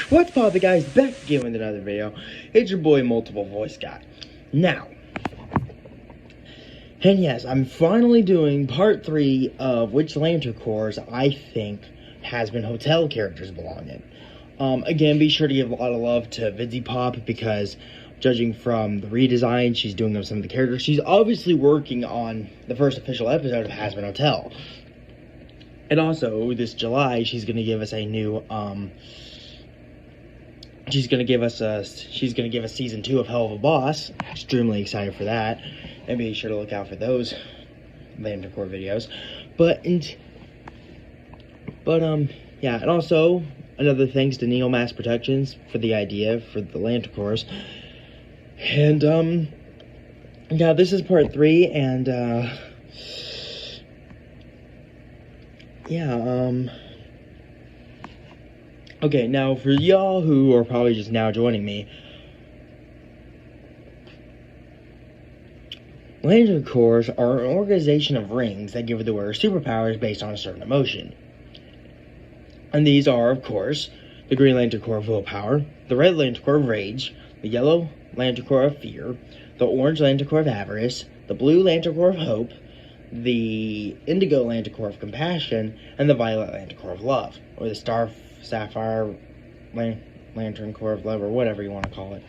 What's poppin', guys? Back again with another video. It's your boy, Multiple Voice Guy. Now, and yes, I'm finally doing part 3 of which Lantern Corps I think Hazbin Hotel characters belong in. Again, be sure to give a lot of love to Vidsy Pop, because judging from the redesign she's doing of some of the characters, she's obviously working on the first official episode of Hazbin Hotel. And also, this July, she's gonna give us a new, she's gonna give us season 2 of Hell of a Boss. Extremely excited for that, and be sure to look out for those Lantern Corps videos. Yeah, and also another thanks to Neo Mass Productions for the idea for the Lantern Corps. And yeah, this is part 3, and yeah, okay, now for y'all who are probably just now joining me, Lantern Corps are an organization of rings that give the wearer superpowers based on a certain emotion. And these are, of course, the Green Lantern Corps of Willpower, the Red Lantern Corps of Rage, the Yellow Lantern Corps of Fear, the Orange Lantern Corps of Avarice, the Blue Lantern Corps of Hope, the Indigo Lantern Corps of Compassion, and the Violet Lantern Corps of Love, or the Sapphire Lantern Corps of Love, or whatever you want to call it.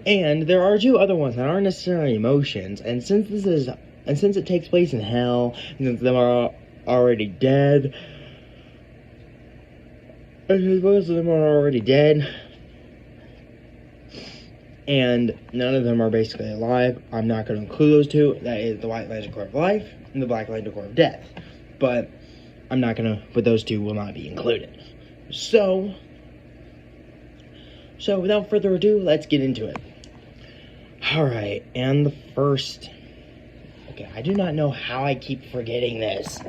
And there are 2 other ones that aren't necessarily emotions, and since it takes place in hell, and since them are already dead, and most of them are already dead, and none of them are basically alive, I'm not going to include those 2. That is the White Lantern Corps of Life and the Black Lantern Corps of Death. But I'm not going to, but those 2 will not be included. So without further ado, let's get into it. Alright, and the first... Okay, I do not know how I keep forgetting this.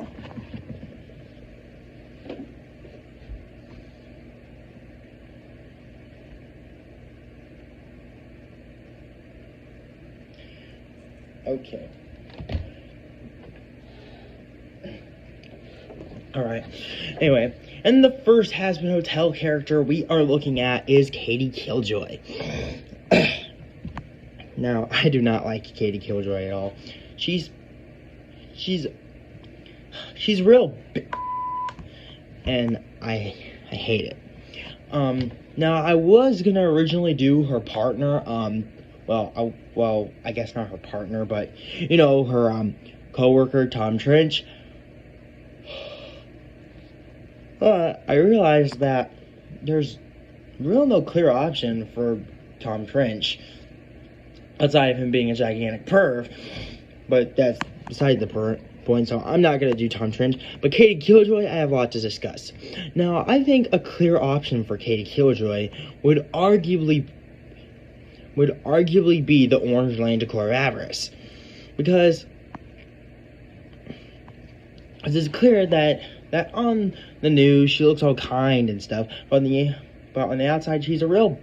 Okay. Alright. Anyway, and the first Hazbin Hotel character we are looking at is Katie Killjoy. Now, I do not like Katie Killjoy at all. She's real and I hate it. Now I was gonna originally do her partner, well, I guess not her partner, but, you know, her, co-worker, Tom Trench. I realized that there's really no clear option for Tom Trench, outside of him being a gigantic perv, but that's beside the point, so I'm not going to do Tom Trench. But Katie Killjoy, I have a lot to discuss. Now, I think a clear option for Katie Killjoy would arguably be the Orange Lantern Corps of Avarice, because it's clear that on the news she looks all kind and stuff, but on the outside she's a real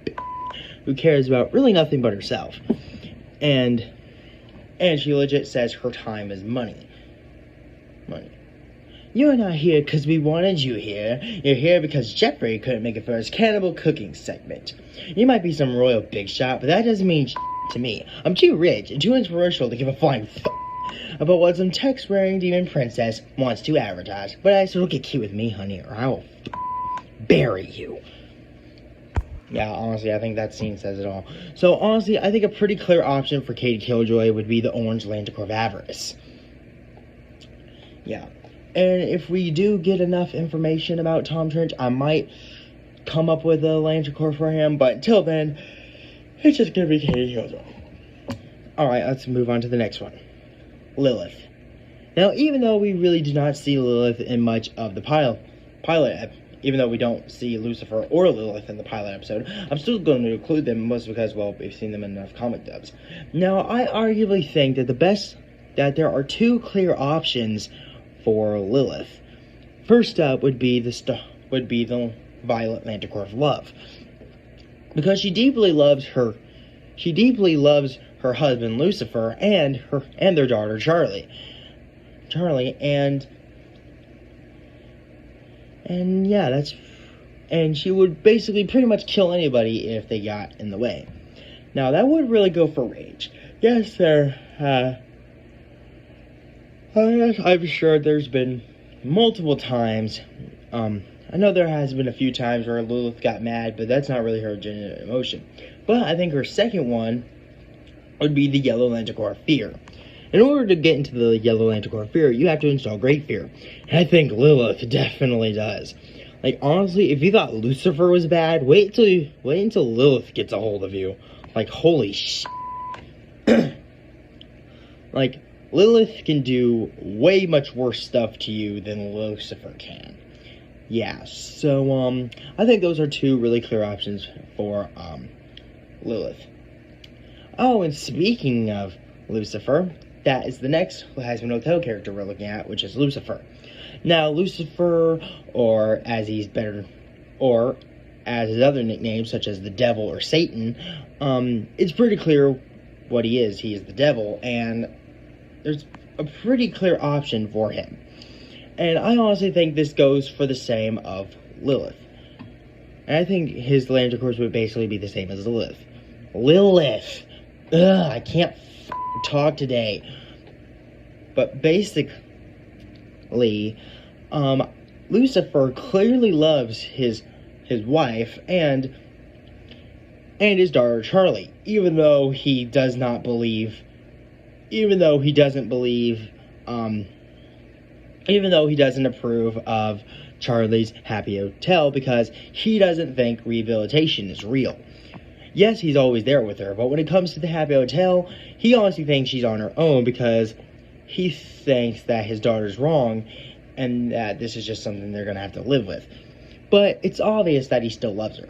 who cares about really nothing but herself, and she legit says her time is money. You're not here because we wanted you here. You're here because Jeffrey couldn't make it for his cannibal cooking segment. You might be some royal big shot, but that doesn't mean to me. I'm too rich and too inspirational to give a flying about what some text-wearing demon princess wants to advertise. But I still get cute with me, honey, or I will bury you. Yeah, honestly, I think that scene says it all. So, honestly, I think a pretty clear option for Katie Killjoy would be the Orange Lantern Corps of Avarice. Yeah. And if we do get enough information about Tom Trench, I might come up with a Lantern Corps for him, but until then, it's just gonna be Katie Killjoy. Alright, let's move on to the next one. Lilith. Now, even though we really do not see Lilith in much of the pilot, even though we don't see Lucifer or Lilith in the pilot episode, I'm still going to include them, mostly because, well, we've seen them in enough comic dubs. Now, I arguably think that there are 2 clear options for Lilith. First up would be the Violet Lantern Corps of Love, because she deeply loves her husband Lucifer and their daughter Charlie, and yeah, and she would basically pretty much kill anybody if they got in the way. Now, that would really go for rage. Yes, I'm sure there's been multiple times, I know there has been a few times where Lilith got mad, but that's not really her genuine emotion. But I think her second one would be the Yellow Manticore Fear. In order to get into the Yellow Manticore Fear, you have to install Great Fear. And I think Lilith definitely does. Like, honestly, if you thought Lucifer was bad, wait until Lilith gets a hold of you. Like, holy shit. Like, Lilith can do way much worse stuff to you than Lucifer can. Yeah, so, I think those are two really clear options for, Lilith. Oh, and speaking of Lucifer, that is the next Hazbin Hotel character we're looking at, which is Lucifer. Now, Lucifer, or as his other nicknames, such as the Devil or Satan, it's pretty clear what he is. He is the Devil, and there's a pretty clear option for him. And I honestly think this goes for the same of Lilith. And I think his Manticores would basically be the same as Lilith. Lilith! Ugh, I can't talk today. But basically, Lucifer clearly loves his wife and his daughter Charlie, even though he doesn't approve of Charlie's Happy Hotel because he doesn't think rehabilitation is real. Yes, he's always there with her, but when it comes to the Happy Hotel, he honestly thinks she's on her own because he thinks that his daughter's wrong and that this is just something they're going to have to live with. But it's obvious that he still loves her.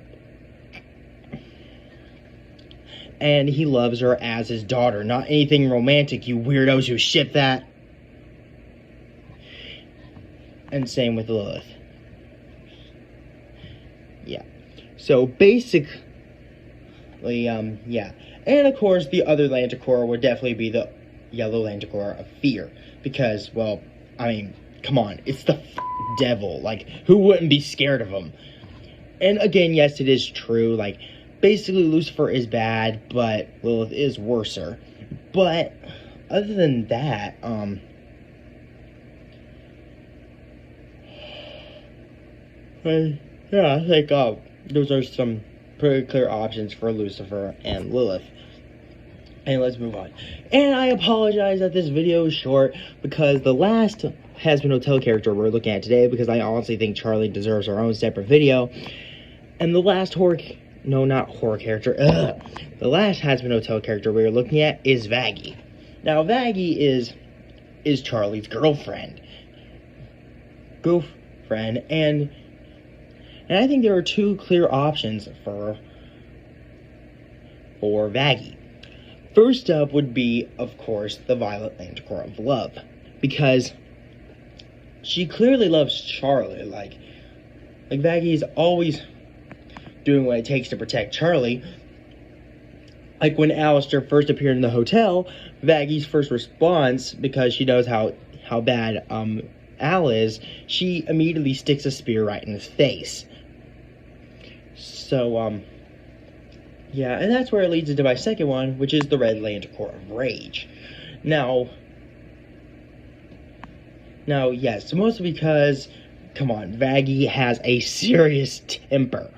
And he loves her as his daughter, not anything romantic, you weirdos who ship that. And same with Lilith. Yeah. So basically, yeah. And of course, the other Manticore would definitely be the Yellow Manticore of Fear. Because, well, I mean, come on. It's the devil. Like, who wouldn't be scared of him? And again, yes, it is true. Like, basically, Lucifer is bad, but Lilith is worser. But, other than that, yeah, I think, those are some pretty clear options for Lucifer and Lilith. And let's move on. And I apologize that this video is short, because the last Hazbin Hotel character we're looking at today, because I honestly think Charlie deserves her own separate video. And the last the last Hazbin Hotel character we're looking at is Vaggie. Now, Vaggie is Charlie's girlfriend. And I think there are two clear options for Vaggie. First up would be, of course, the Violet Manticore of Love, because she clearly loves Charlie. Like Vaggie's always doing what it takes to protect Charlie. Like when Alistair first appeared in the hotel, Vaggie's first response, because she knows how bad Al is, she immediately sticks a spear right in his face. So, yeah, and that's where it leads into my second one, which is the Red Manticore of Rage. Now, yes, mostly because, come on, Vaggie has a serious temper.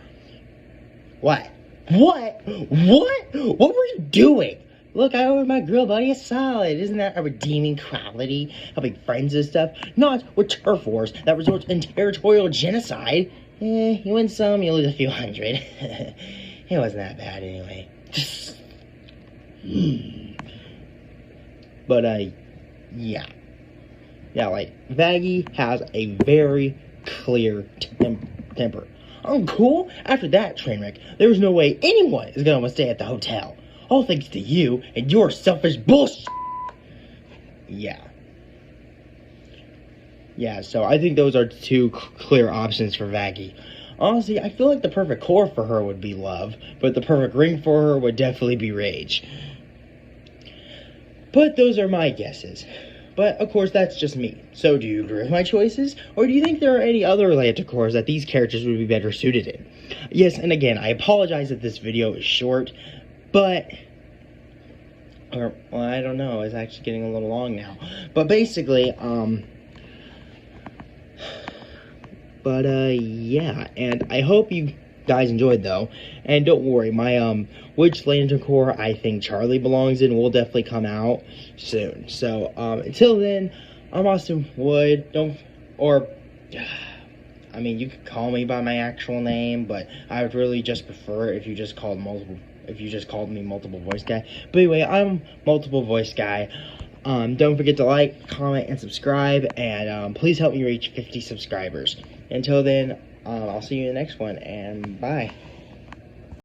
What? What were you doing? Look, I ordered my grill buddy a salad. Isn't that a redeeming quality? Helping friends and stuff? Not with turf wars that results in territorial genocide. You win some, you lose a few hundred. It wasn't that bad anyway. But, yeah. Yeah, like, Vaggie has a very clear temper. Oh, cool. After that train wreck, there was no way anyone is going to stay at the hotel. All thanks to you and your selfish bullshit. Yeah. Yeah, so I think those are two clear options for Vaggie. Honestly, I feel like the perfect core for her would be love, but the perfect ring for her would definitely be rage. But those are my guesses. But, of course, that's just me. So, do you agree with my choices? Or do you think there are any other Atlanta cores that these characters would be better suited in? Yes, and again, I apologize that this video is short, but... well, I don't know. It's actually getting a little long now. But basically, yeah. And I hope you guys enjoyed, though. And don't worry, my, which Lantern Corps I think Charlie belongs in will definitely come out soon. So, until then, I'm Austin Wood. I mean, you could call me by my actual name, but I would really just prefer if you just called me Multiple Voice Guy. But anyway, I'm Multiple Voice Guy. Don't forget to like, comment, and subscribe, and please help me reach 50 subscribers. Until then, I'll see you in the next one, and bye.